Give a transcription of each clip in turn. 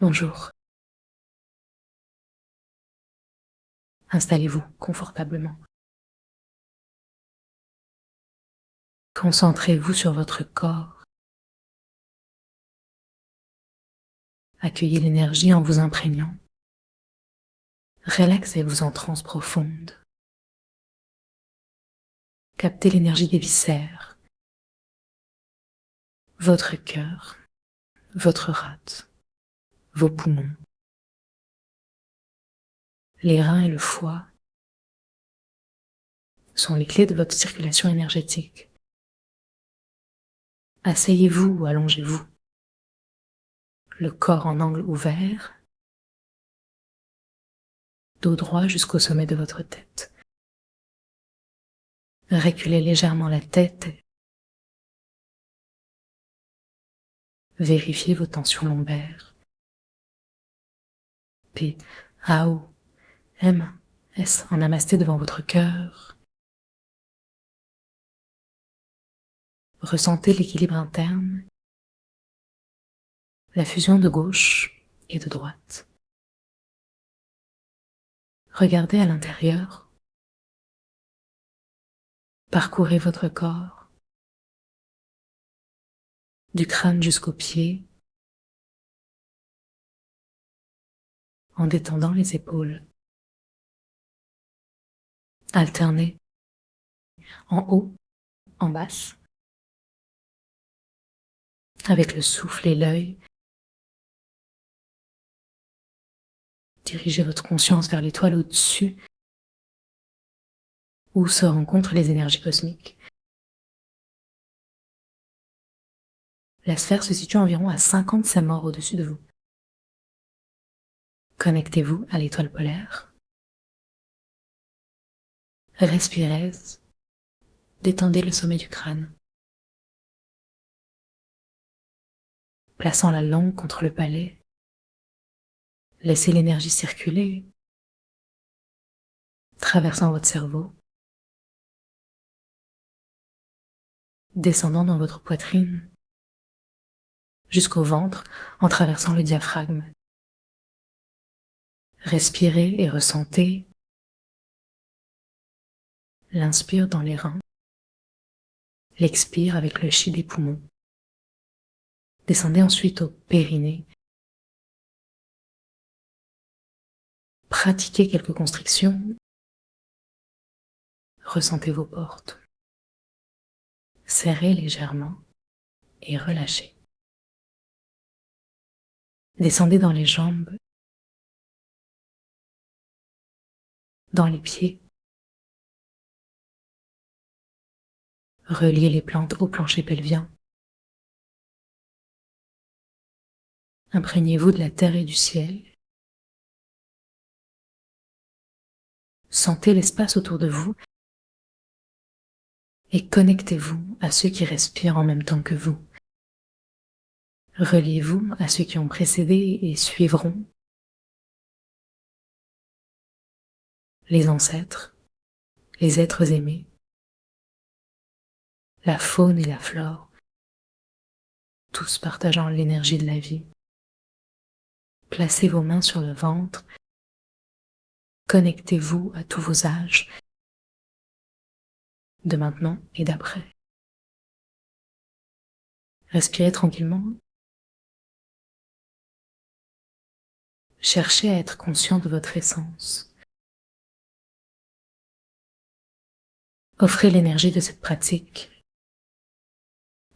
Bonjour. Installez-vous confortablement. Concentrez-vous sur votre corps. Accueillez l'énergie en vous imprégnant. Relaxez-vous en transe profonde. Captez l'énergie des viscères, votre cœur, votre rate, vos poumons, les reins et le foie sont les clés de votre circulation énergétique. Asseyez-vous ou allongez-vous, le corps en angle ouvert, dos droit jusqu'au sommet de votre tête. Reculez légèrement la tête. Vérifiez vos tensions lombaires. P, A, O, M, S en namasté devant votre cœur. Ressentez l'équilibre interne, la fusion de gauche et de droite. Regardez à l'intérieur. Parcourez votre corps, du crâne jusqu'aux pieds, en détendant les épaules. Alternez en haut, en basse, avec le souffle et l'œil. Dirigez votre conscience vers l'étoile au-dessus, où se rencontrent les énergies cosmiques. La sphère se situe environ à 50 morts au-dessus de vous. Connectez-vous à l'étoile polaire. Respirez. Détendez le sommet du crâne. Plaçant la langue contre le palais. Laissez l'énergie circuler, traversant votre cerveau, descendant dans votre poitrine, jusqu'au ventre en traversant le diaphragme. Respirez et ressentez. L'inspire dans les reins, l'expire avec le chi des poumons. Descendez ensuite au périnée. Pratiquez quelques constrictions. Ressentez vos portes. Serrez légèrement et relâchez. Descendez dans les jambes, dans les pieds. Reliez les plantes au plancher pelvien. Imprégnez-vous de la terre et du ciel. Sentez l'espace autour de vous et connectez-vous à ceux qui respirent en même temps que vous. Reliez-vous à ceux qui ont précédé et suivront. Les ancêtres, les êtres aimés, la faune et la flore, tous partageant l'énergie de la vie. Placez vos mains sur le ventre, connectez-vous à tous vos âges, de maintenant et d'après. Respirez tranquillement. Cherchez à être conscient de votre essence. Offrez l'énergie de cette pratique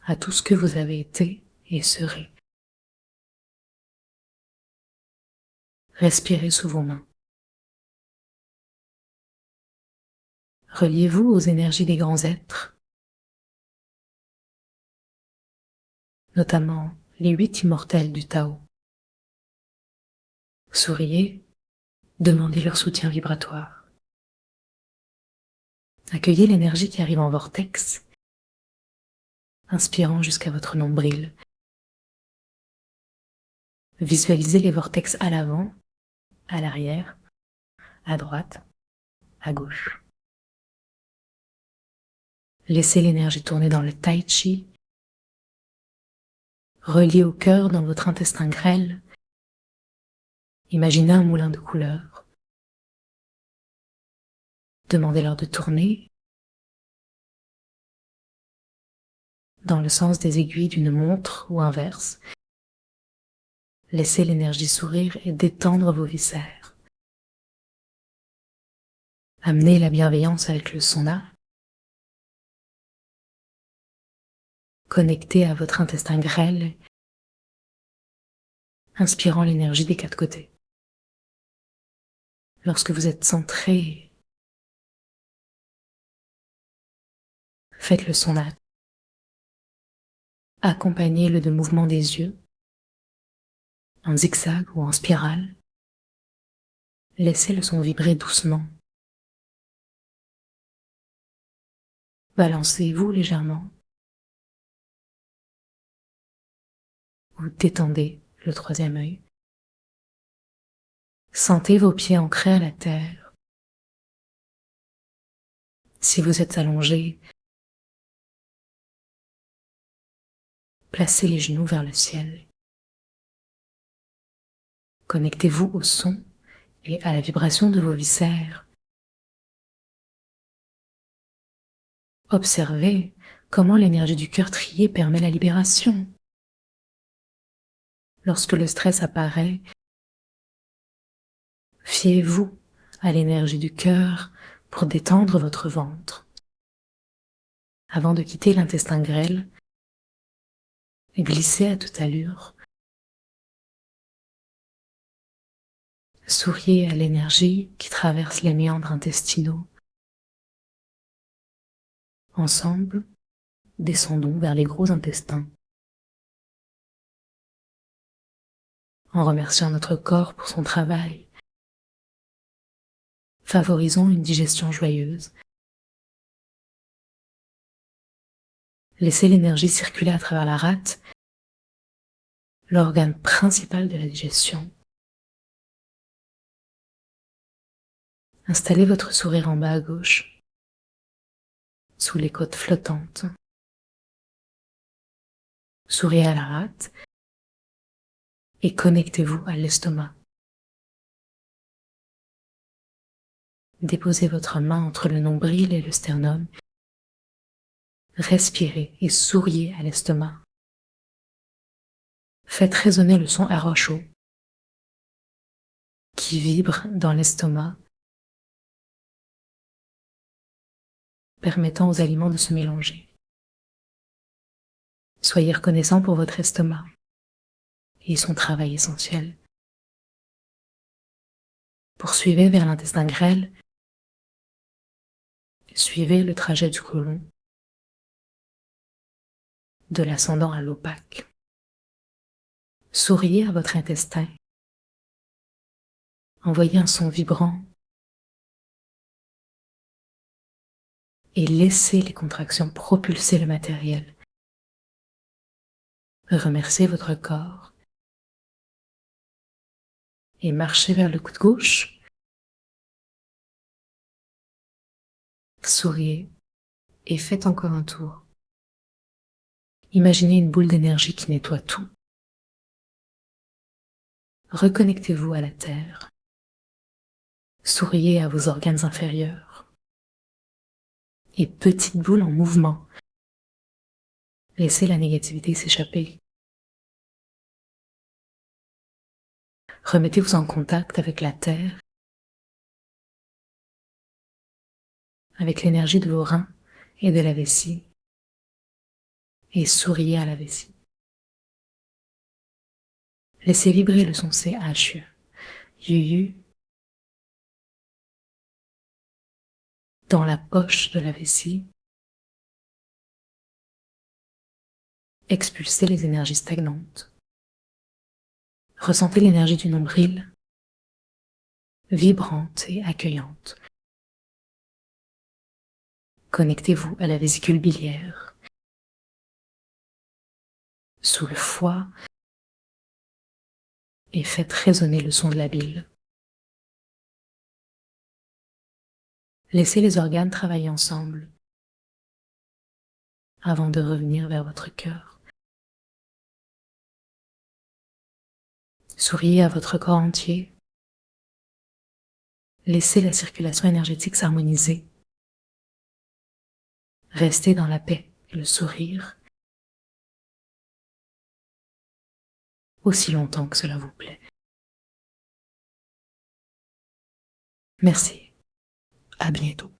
à tout ce que vous avez été et serez. Respirez sous vos mains. Reliez-vous aux énergies des grands êtres, notamment les 8 immortels du Tao. Souriez, demandez leur soutien vibratoire. Accueillez l'énergie qui arrive en vortex, inspirant jusqu'à votre nombril. Visualisez les vortex à l'avant, à l'arrière, à droite, à gauche. Laissez l'énergie tourner dans le tai chi, relié au cœur dans votre intestin grêle, Imaginez un moulin de couleurs. Demandez-leur de tourner dans le sens des aiguilles d'une montre ou inverse. Laissez l'énergie sourire et détendre vos viscères. Amenez la bienveillance avec le sauna. Connectez à votre intestin grêle, inspirant l'énergie des quatre côtés. Lorsque vous êtes centré, faites le sauna. Accompagnez-le de mouvements des yeux, en zigzag ou en spirale. Laissez le son vibrer doucement. Balancez-vous légèrement. Vous détendez le troisième œil. Sentez vos pieds ancrés à la terre. Si vous êtes allongé, placez les genoux vers le ciel. Connectez-vous au son et à la vibration de vos viscères. Observez comment l'énergie du cœur trié permet la libération. Lorsque le stress apparaît, fiez-vous à l'énergie du cœur pour détendre votre ventre. Avant de quitter l'intestin grêle, glissez à toute allure. Souriez à l'énergie qui traverse les méandres intestinaux. Ensemble, descendons vers les gros intestins. En remerciant notre corps pour son travail, favorisons une digestion joyeuse. Laissez l'énergie circuler à travers la rate, l'organe principal de la digestion. Installez votre sourire en bas à gauche, sous les côtes flottantes. Souriez à la rate et connectez-vous à l'estomac. Déposez votre main entre le nombril et le sternum. Respirez et souriez à l'estomac. Faites résonner le son RHO qui vibre dans l'estomac, permettant aux aliments de se mélanger. Soyez reconnaissant pour votre estomac et son travail essentiel. Poursuivez vers l'intestin grêle. Suivez le trajet du côlon, de l'ascendant à l'opaque. Souriez à votre intestin. Envoyez un son vibrant et laissez les contractions propulser le matériel. Remerciez votre corps et marchez vers le coude gauche. Souriez et faites encore un tour. Imaginez une boule d'énergie qui nettoie tout. Reconnectez-vous à la terre. Souriez à vos organes inférieurs. Et petite boule en mouvement. Laissez la négativité s'échapper. Remettez-vous en contact avec la terre, avec l'énergie de vos reins et de la vessie, et souriez à la vessie. Laissez vibrer le son CH, yu dans la poche de la vessie. Expulsez les énergies stagnantes. Ressentez l'énergie du nombril, vibrante et accueillante. Connectez-vous à la vésicule biliaire, sous le foie, et faites résonner le son de la bile. Laissez les organes travailler ensemble avant de revenir vers votre cœur. Souriez à votre corps entier Laissez la circulation énergétique s'harmoniser. Restez dans la paix et le sourire aussi longtemps que cela vous plaît. Merci. À bientôt.